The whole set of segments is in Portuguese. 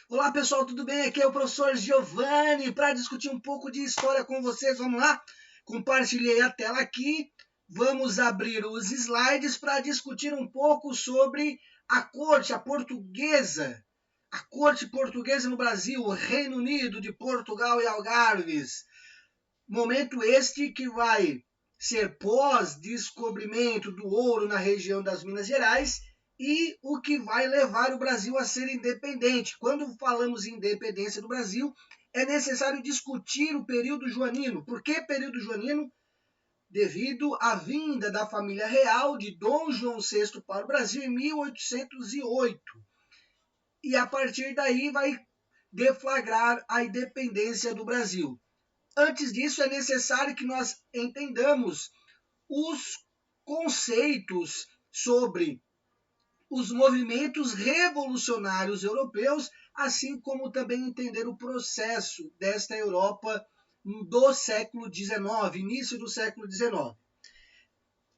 Olá pessoal, tudo bem? Aqui é o professor Giovanni para discutir um pouco de história com vocês. Vamos lá? Compartilhei a tela aqui. Vamos abrir os slides para discutir um pouco sobre a corte, a portuguesa. A corte portuguesa no Brasil, o Reino Unido de Portugal e Algarves. Momento este que vai ser pós-descobrimento do ouro na região das Minas Gerais e o que vai levar o Brasil a ser independente. Quando falamos em independência do Brasil, é necessário discutir o período joanino. Por que período joanino? Devido à vinda da família real de Dom João VI para o Brasil em 1808. E a partir daí vai deflagrar a independência do Brasil. Antes disso, é necessário que nós entendamos os conceitos sobre os movimentos revolucionários europeus, assim como também entender o processo desta Europa do século XIX, início do século XIX.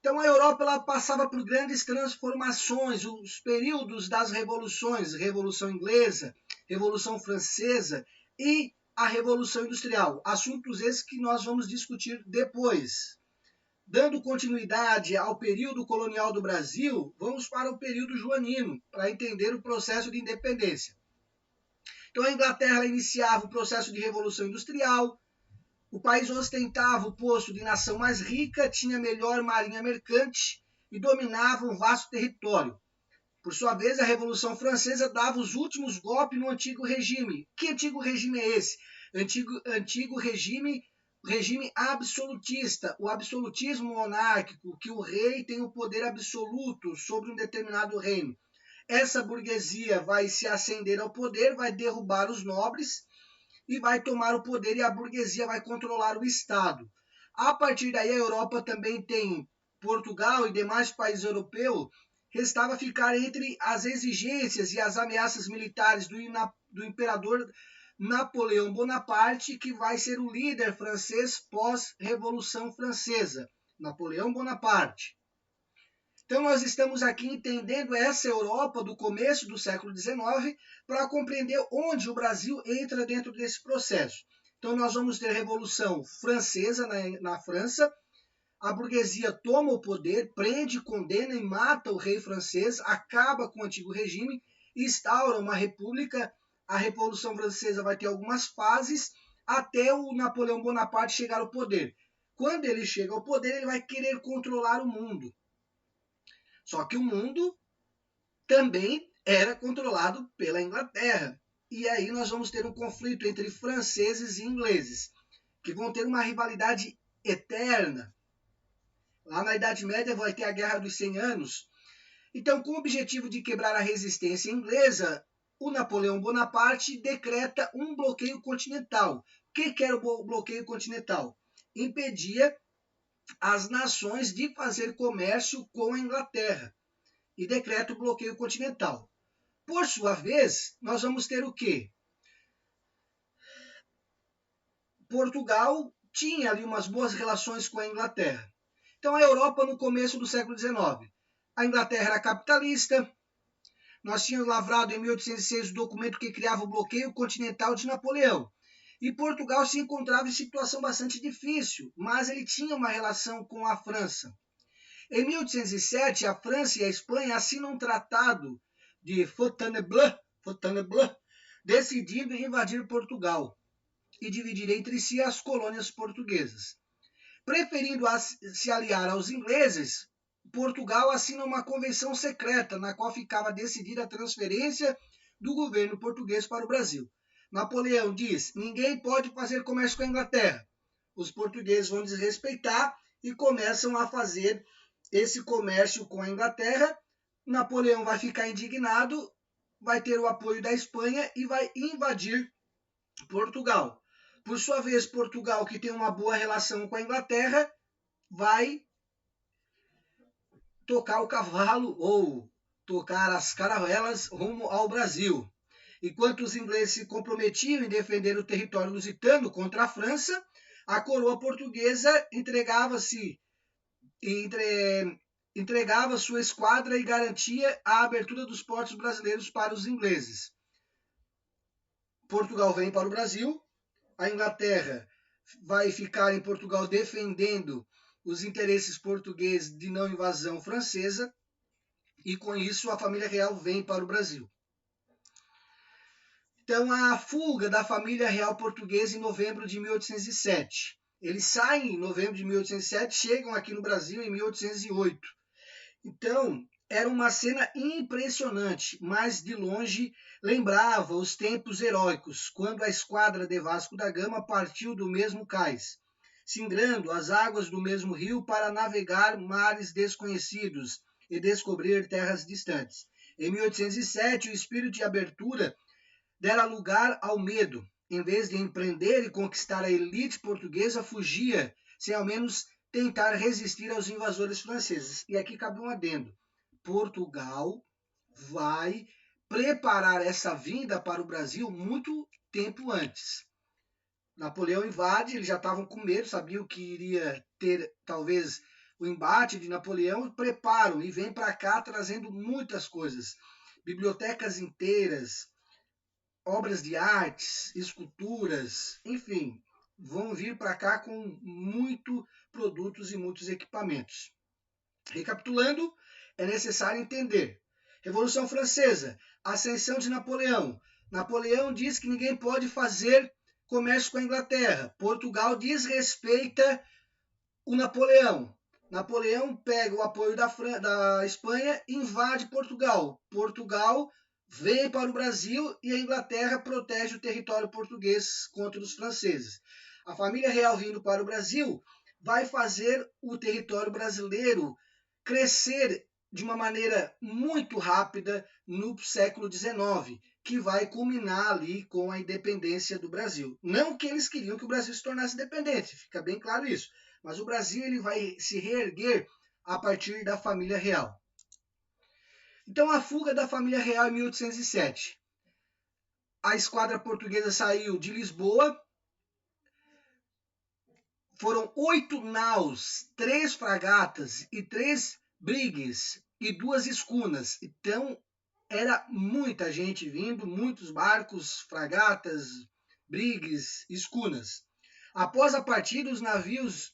Então, a Europa ela passava por grandes transformações, os períodos das revoluções, Revolução Inglesa, Revolução Francesa e a Revolução Industrial, assuntos esses que nós vamos discutir depois. Dando continuidade ao período colonial do Brasil, vamos para o período joanino, para entender o processo de independência. Então, a Inglaterra iniciava o processo de Revolução Industrial, o país ostentava o posto de nação mais rica, tinha melhor marinha mercante e dominava um vasto território. Por sua vez, a Revolução Francesa dava os últimos golpes no antigo regime. Que antigo regime é esse? Antigo regime absolutista, o absolutismo monárquico, que o rei tem o poder absoluto sobre um determinado reino. Essa burguesia vai se ascender ao poder, vai derrubar os nobres e vai tomar o poder e a burguesia vai controlar o Estado. A partir daí, a Europa também tem Portugal e demais países europeus. Restava ficar entre as exigências e as ameaças militares do imperador Napoleão Bonaparte, que vai ser o líder francês pós-Revolução Francesa. Napoleão Bonaparte. Então, nós estamos aqui entendendo essa Europa do começo do século XIX para compreender onde o Brasil entra dentro desse processo. Então, nós vamos ter a Revolução Francesa na França, a burguesia toma o poder, prende, condena e mata o rei francês, acaba com o antigo regime, instaura uma república. A Revolução Francesa vai ter algumas fases até o Napoleão Bonaparte chegar ao poder. Quando ele chega ao poder, ele vai querer controlar o mundo. Só que o mundo também era controlado pela Inglaterra. E aí nós vamos ter um conflito entre franceses e ingleses, que vão ter uma rivalidade eterna. Lá na Idade Média vai ter a Guerra dos 100 Anos. Então, com o objetivo de quebrar a resistência inglesa, o Napoleão Bonaparte decreta um bloqueio continental. O que era o bloqueio continental? Impedia as nações de fazer comércio com a Inglaterra e decreta o bloqueio continental. Por sua vez, nós vamos ter o quê? Portugal tinha ali umas boas relações com a Inglaterra. Então, a Europa no começo do século XIX. A Inglaterra era capitalista. Nós tínhamos lavrado em 1806 o documento que criava o bloqueio continental de Napoleão. E Portugal se encontrava em situação bastante difícil, mas ele tinha uma relação com a França. Em 1807, a França e a Espanha assinam um tratado de Fontainebleau, decidindo invadir Portugal e dividir entre si as colônias portuguesas. Preferindo se aliar aos ingleses, Portugal assina uma convenção secreta, na qual ficava decidida a transferência do governo português para o Brasil. Napoleão diz: ninguém pode fazer comércio com a Inglaterra. Os portugueses vão desrespeitar e começam a fazer esse comércio com a Inglaterra. Napoleão vai ficar indignado, vai ter o apoio da Espanha e vai invadir Portugal. Por sua vez, Portugal, que tem uma boa relação com a Inglaterra, vai tocar o cavalo ou tocar as caravelas rumo ao Brasil. Enquanto os ingleses se comprometiam em defender o território lusitano contra a França, a coroa portuguesa entregava sua esquadra e garantia a abertura dos portos brasileiros para os ingleses. Portugal vem para o Brasil, a Inglaterra vai ficar em Portugal defendendo os interesses portugueses de não invasão francesa, e com isso a família real vem para o Brasil. Então, a fuga da família real portuguesa em novembro de 1807. Eles saem em novembro de 1807, chegam aqui no Brasil em 1808. Então, era uma cena impressionante, mas de longe lembrava os tempos heróicos, quando a esquadra de Vasco da Gama partiu do mesmo cais, singrando as águas do mesmo rio para navegar mares desconhecidos e descobrir terras distantes. Em 1807, o espírito de abertura dera lugar ao medo. Em vez de empreender e conquistar a elite portuguesa, fugia, sem ao menos tentar resistir aos invasores franceses. E aqui cabe um adendo. Portugal vai preparar essa vinda para o Brasil muito tempo antes. Napoleão invade, eles já estavam com medo, sabiam que iria ter talvez o embate de Napoleão, preparam e vêm para cá trazendo muitas coisas. Bibliotecas inteiras, obras de artes, esculturas, enfim, vão vir para cá com muitos produtos e muitos equipamentos. Recapitulando, é necessário entender. Revolução Francesa, ascensão de Napoleão. Napoleão diz que ninguém pode fazer comércio com a Inglaterra. Portugal desrespeita o Napoleão. Napoleão pega o apoio da Espanha e invade Portugal. Portugal vem para o Brasil e a Inglaterra protege o território português contra os franceses. A família real vindo para o Brasil vai fazer o território brasileiro crescer de uma maneira muito rápida no século XIX, que vai culminar ali com a independência do Brasil. Não que eles queriam que o Brasil se tornasse independente, fica bem claro isso, mas o Brasil ele vai se reerguer a partir da família real. Então, a fuga da família real em 1807. A esquadra portuguesa saiu de Lisboa. Foram 8 naus, 3 fragatas e 3 brigues e 2 escunas. Então, era muita gente vindo, muitos barcos, fragatas, brigues, escunas. Após a partida, os navios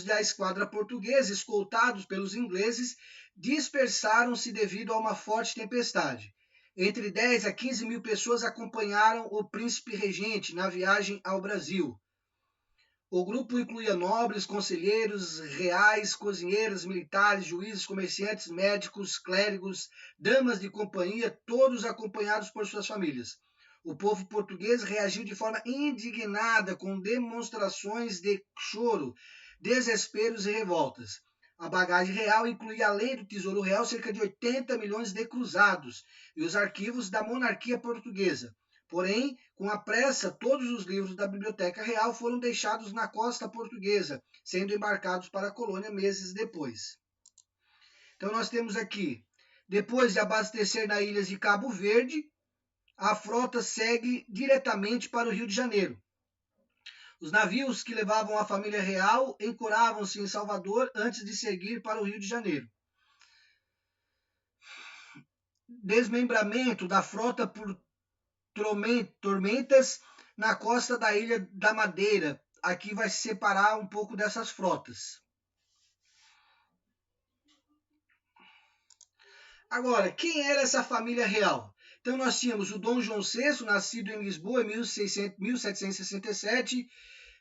da esquadra portuguesa, escoltados pelos ingleses, dispersaram-se devido a uma forte tempestade. Entre 10 a 15 mil pessoas acompanharam o príncipe regente na viagem ao Brasil. O grupo incluía nobres, conselheiros, reais, cozinheiros, militares, juízes, comerciantes, médicos, clérigos, damas de companhia, todos acompanhados por suas famílias. O povo português reagiu de forma indignada, com demonstrações de choro, desesperos e revoltas. A bagagem real incluía, além do tesouro real, cerca de 80 milhões de cruzados e os arquivos da monarquia portuguesa. Porém, com a pressa, todos os livros da Biblioteca Real foram deixados na costa portuguesa, sendo embarcados para a colônia meses depois. Então nós temos aqui, depois de abastecer na ilha de Cabo Verde, a frota segue diretamente para o Rio de Janeiro. Os navios que levavam a família real ancoravam-se em Salvador antes de seguir para o Rio de Janeiro. Desmembramento da frota por tormentas na costa da Ilha da Madeira. Aqui vai se separar um pouco dessas frotas. Agora, quem era essa família real? Então nós tínhamos o Dom João VI, nascido em Lisboa em 1767,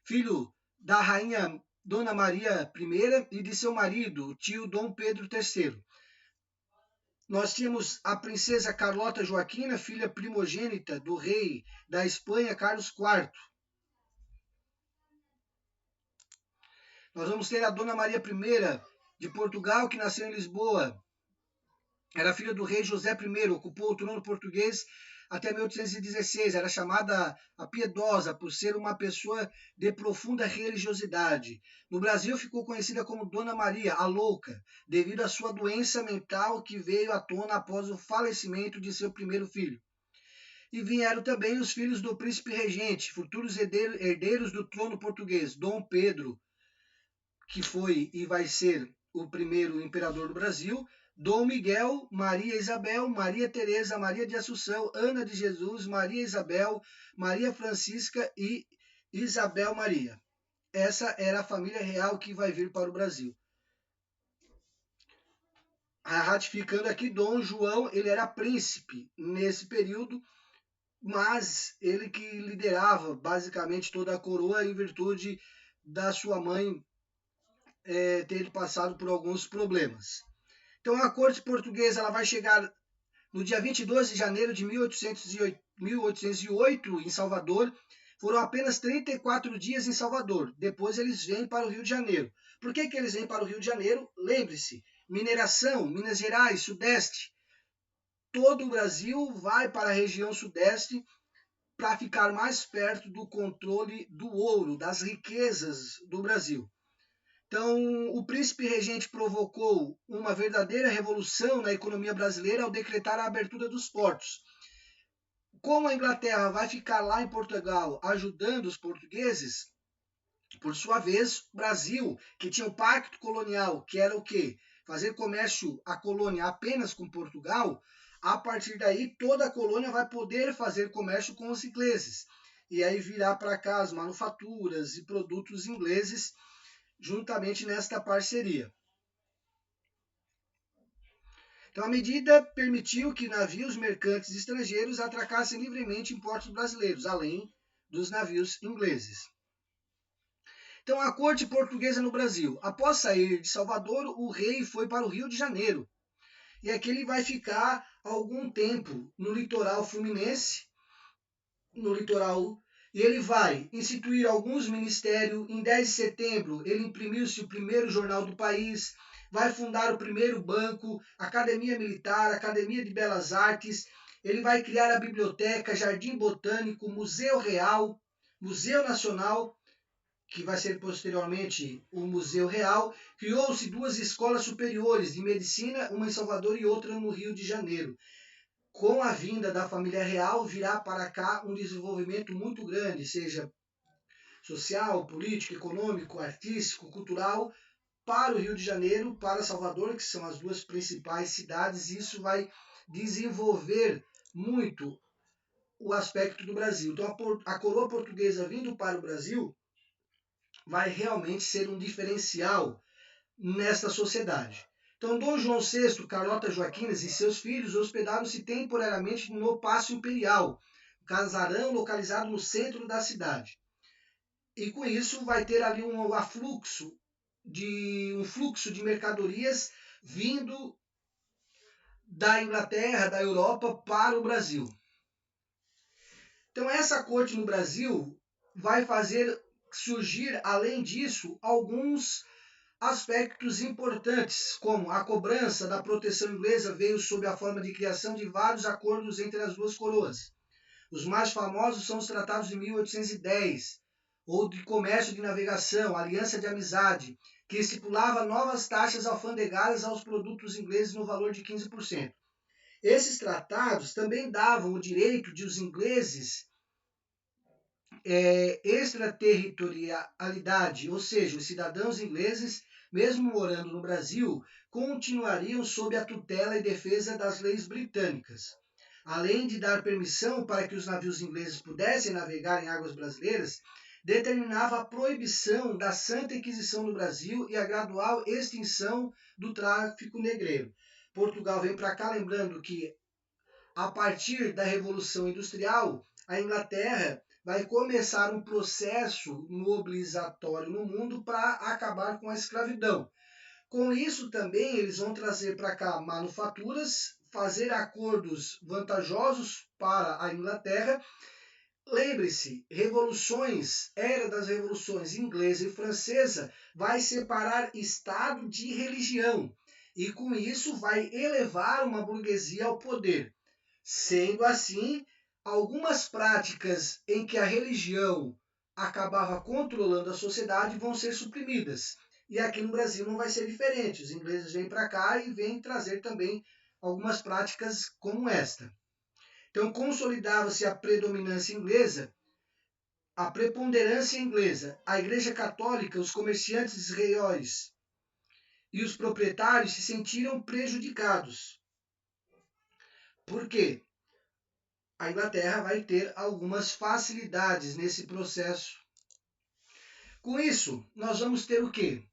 filho da rainha Dona Maria I e de seu marido, o tio Dom Pedro III. Nós tínhamos a princesa Carlota Joaquina, filha primogênita do rei da Espanha, Carlos IV. Nós vamos ter a Dona Maria I de Portugal, que nasceu em Lisboa. Era filha do rei José I, ocupou o trono português até 1816. Era chamada a Piedosa por ser uma pessoa de profunda religiosidade. No Brasil ficou conhecida como Dona Maria, a Louca, devido à sua doença mental que veio à tona após o falecimento de seu primeiro filho. E vieram também os filhos do príncipe regente, futuros herdeiros do trono português, Dom Pedro, que foi e vai ser o primeiro imperador do Brasil, Dom Miguel, Maria Isabel, Maria Teresa, Maria de Assunção, Ana de Jesus, Maria Isabel, Maria Francisca e Isabel Maria. Essa era a família real que vai vir para o Brasil. Ratificando aqui, Dom João, ele era príncipe nesse período, mas ele que liderava basicamente toda a coroa em virtude da sua mãe ter passado por alguns problemas. Então a corte portuguesa ela vai chegar no dia 22 de janeiro de 1808 em Salvador. Foram apenas 34 dias em Salvador. Depois eles vêm para o Rio de Janeiro. Por que eles vêm para o Rio de Janeiro? Lembre-se, mineração, Minas Gerais, Sudeste. Todo o Brasil vai para a região Sudeste para ficar mais perto do controle do ouro, das riquezas do Brasil. Então, o príncipe regente provocou uma verdadeira revolução na economia brasileira ao decretar a abertura dos portos. Como a Inglaterra vai ficar lá em Portugal ajudando os portugueses, por sua vez, o Brasil, que tinha um pacto colonial, que era o quê? Fazer comércio a colônia apenas com Portugal, a partir daí toda a colônia vai poder fazer comércio com os ingleses. E aí virá para cá as manufaturas e produtos ingleses juntamente nesta parceria. Então, a medida permitiu que navios mercantes estrangeiros atracassem livremente em portos brasileiros, além dos navios ingleses. Então, a corte portuguesa no Brasil. Após sair de Salvador, o rei foi para o Rio de Janeiro. E aqui ele vai ficar algum tempo no litoral fluminense, no litoral. E ele vai instituir alguns ministérios. Em 10 de setembro, ele imprimiu-se o primeiro jornal do país, vai fundar o primeiro banco, Academia Militar, Academia de Belas Artes. Ele vai criar a biblioteca, Jardim Botânico, Museu Real, Museu Nacional, que vai ser posteriormente o Museu Real. Criou-se 2 escolas superiores de medicina, uma em Salvador e outra no Rio de Janeiro. Com a vinda da família real, virá para cá um desenvolvimento muito grande, seja social, político, econômico, artístico, cultural, para o Rio de Janeiro, para Salvador, que são as 2 principais cidades. E isso vai desenvolver muito o aspecto do Brasil. Então, a coroa portuguesa vindo para o Brasil vai realmente ser um diferencial nesta sociedade. Então, Dom João VI, Carlota Joaquinas e seus filhos hospedaram-se temporariamente no Paço Imperial, casarão localizado no centro da cidade. E com isso vai ter ali um fluxo de mercadorias vindo da Inglaterra, da Europa para o Brasil. Então, essa corte no Brasil vai fazer surgir, além disso, alguns aspectos importantes, como a cobrança da proteção inglesa veio sob a forma de criação de vários acordos entre as 2 coroas. Os mais famosos são os tratados de 1810, ou de comércio de navegação, aliança de amizade, que estipulava novas taxas alfandegárias aos produtos ingleses no valor de 15%. Esses tratados também davam o direito de os ingleses extraterritorialidade, ou seja, os cidadãos ingleses, mesmo morando no Brasil, continuariam sob a tutela e defesa das leis britânicas. Além de dar permissão para que os navios ingleses pudessem navegar em águas brasileiras, determinava a proibição da Santa Inquisição no Brasil e a gradual extinção do tráfico negreiro. Portugal vem para cá, lembrando que a partir da Revolução Industrial, a Inglaterra vai começar um processo mobilizatório no mundo para acabar com a escravidão. Com isso também eles vão trazer para cá manufaturas, fazer acordos vantajosos para a Inglaterra. Lembre-se, era das revoluções inglesa e francesa, vai separar Estado de religião e com isso vai elevar uma burguesia ao poder. Sendo assim, algumas práticas em que a religião acabava controlando a sociedade vão ser suprimidas. E aqui no Brasil não vai ser diferente. Os ingleses vêm para cá e vêm trazer também algumas práticas como esta. Então, consolidava-se a predominância inglesa, a preponderância inglesa. A Igreja Católica, os comerciantes reais e os proprietários se sentiram prejudicados. Por quê? A Inglaterra vai ter algumas facilidades nesse processo. Com isso, nós vamos ter o quê?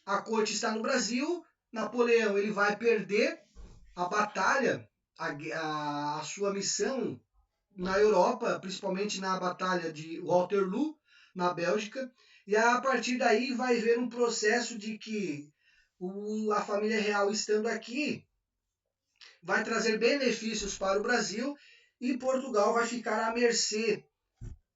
A corte está no Brasil, Napoleão ele vai perder a batalha, a sua missão na Europa, principalmente na batalha de Waterloo, na Bélgica, e a partir daí vai haver um processo de que a família real estando aqui vai trazer benefícios para o Brasil e Portugal vai ficar à mercê.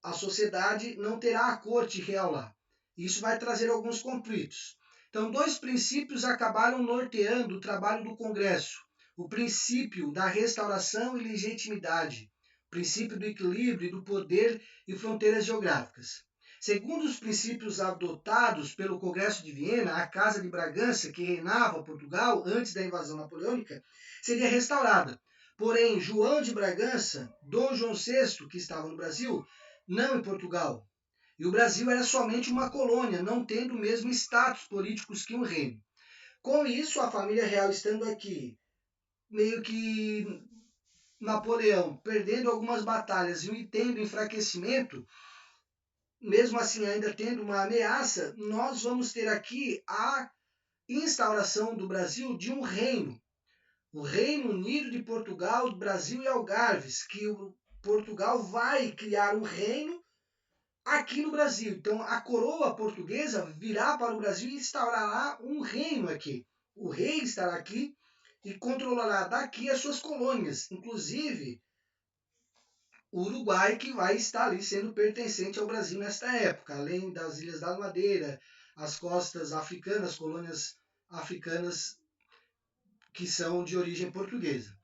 A sociedade não terá a corte real lá. Isso vai trazer alguns conflitos. Então, dois princípios acabaram norteando o trabalho do Congresso. O princípio da restauração e legitimidade, o princípio do equilíbrio do poder e fronteiras geográficas. Segundo os princípios adotados pelo Congresso de Viena, a Casa de Bragança, que reinava Portugal antes da invasão napoleônica, seria restaurada. Porém, João de Bragança, Dom João VI, que estava no Brasil, não em Portugal. E o Brasil era somente uma colônia, não tendo o mesmo status políticos que um reino. Com isso, a família real estando aqui, meio que Napoleão perdendo algumas batalhas e tendo enfraquecimento, mesmo assim ainda tendo uma ameaça, nós vamos ter aqui a instauração do Brasil de um reino. O Reino Unido de Portugal, Brasil e Algarves, que Portugal vai criar um reino aqui no Brasil. Então, a coroa portuguesa virá para o Brasil e instaurará um reino aqui. O rei estará aqui e controlará daqui as suas colônias, inclusive o Uruguai, que vai estar ali sendo pertencente ao Brasil nesta época, além das Ilhas da Madeira, as costas africanas, colônias africanas que são de origem portuguesa.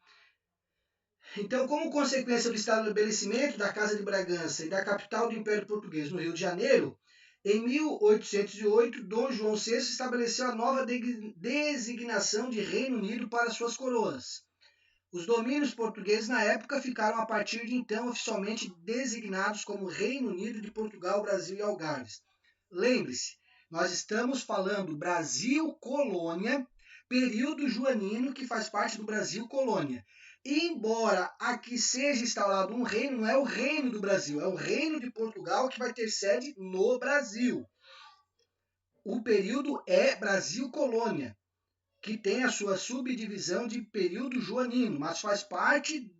Então, como consequência do estabelecimento da Casa de Bragança e da capital do Império Português no Rio de Janeiro, em 1808, Dom João VI estabeleceu a nova designação de Reino Unido para suas coroas. Os domínios portugueses na época ficaram a partir de então oficialmente designados como Reino Unido de Portugal, Brasil e Algarves. Lembre-se, nós estamos falando Brasil Colônia, período joanino que faz parte do Brasil Colônia. Embora aqui seja instaurado um reino, não é o reino do Brasil, é o reino de Portugal que vai ter sede no Brasil. O período é Brasil Colônia, que tem a sua subdivisão de período joanino, mas faz parte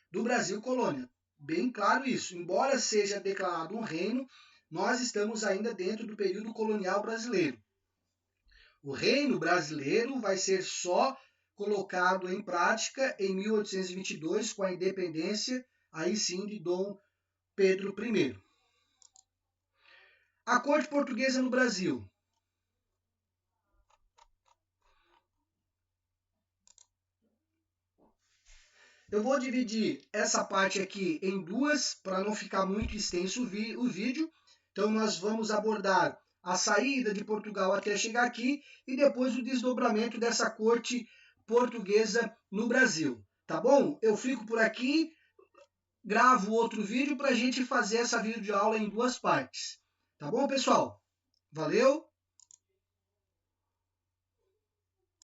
do Brasil Colônia. Bem claro isso. Embora seja declarado um reino, nós estamos ainda dentro do período colonial brasileiro. O reino brasileiro vai ser só colocado em prática em 1822, com a independência, aí sim, de Dom Pedro I. A corte portuguesa no Brasil. Eu vou dividir essa parte aqui em duas, para não ficar muito extenso o vídeo. Então, nós vamos abordar a saída de Portugal até chegar aqui e depois o desdobramento dessa corte portuguesa no Brasil. Tá bom? Eu fico por aqui, gravo outro vídeo para a gente fazer essa videoaula em duas partes. Tá bom, pessoal? Valeu!